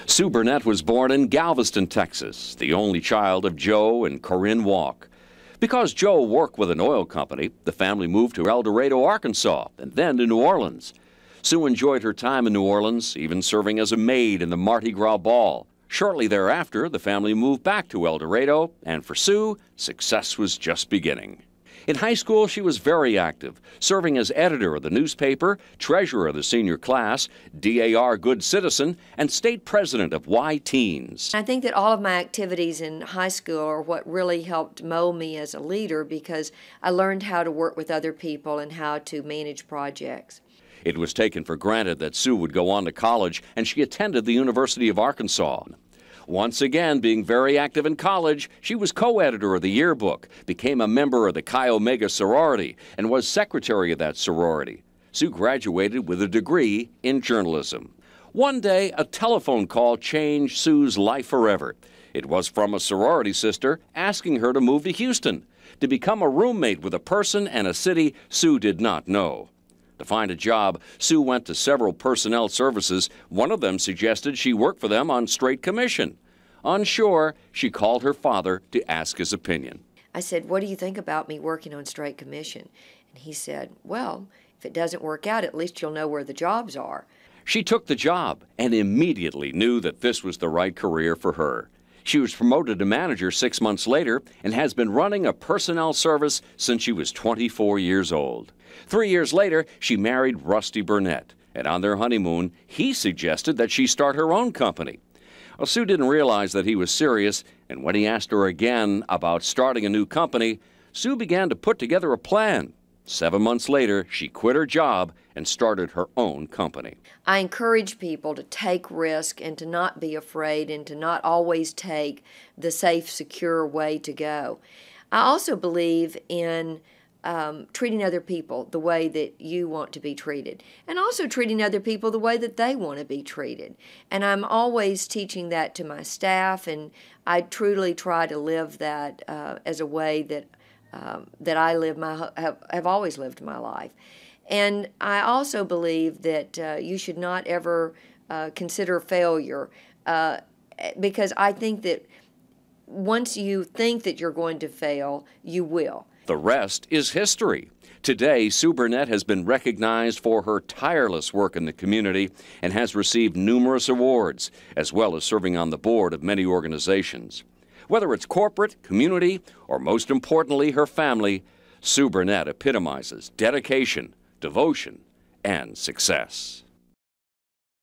Sue Burnett was born in Galveston, Texas, the only child of Joe and Corinne Walk. Because Joe worked with an oil company, the family moved to El Dorado, Arkansas, and then to New Orleans. Sue enjoyed her time in New Orleans, even serving as a maid in the Mardi Gras Ball. Shortly thereafter, the family moved back to El Dorado, and for Sue, success was just beginning. In high school, she was very active, serving as editor of the newspaper, treasurer of the senior class, DAR Good Citizen, and state president of Y Teens. I think that all of my activities in high school are what really helped mold me as a leader, because I learned how to work with other people and how to manage projects. It was taken for granted that Sue would go on to college, and she attended the University of Arkansas. Once again, being very active in college, she was co-editor of the yearbook, became a member of the Chi Omega sorority, and was secretary of that sorority. Sue graduated with a degree in journalism. One day, a telephone call changed Sue's life forever. It was from a sorority sister asking her to move to Houston, to become a roommate with a person and a city Sue did not know. To find a job, Sue went to several personnel services. One of them suggested she work for them on straight commission. Unsure, she called her father to ask his opinion. I said, "What do you think about me working on straight commission?" And he said, "Well, if it doesn't work out, at least you'll know where the jobs are." She took the job and immediately knew that this was the right career for her. She was promoted to manager 6 months later and has been running a personnel service since she was 24 years old. 3 years later, she married Rusty Burnett, and on their honeymoon, he suggested that she start her own company. Well, Sue didn't realize that he was serious, and when he asked her again about starting a new company, Sue began to put together a plan. 7 months later, she quit her job and started her own company. I encourage people to take risk and to not be afraid and to not always take the safe, secure way to go. I also believe in treating other people the way that you want to be treated, and also treating other people the way that they want to be treated. And I'm always teaching that to my staff, and I truly try to live that as a way that I have always lived my life. And I also believe that you should not ever consider failure, because I think that once you think that you're going to fail, you will. The rest is history. Today, Sue Burnett has been recognized for her tireless work in the community and has received numerous awards, as well as serving on the board of many organizations. Whether it's corporate, community, or most importantly, her family, Sue Burnett epitomizes dedication, devotion, and success.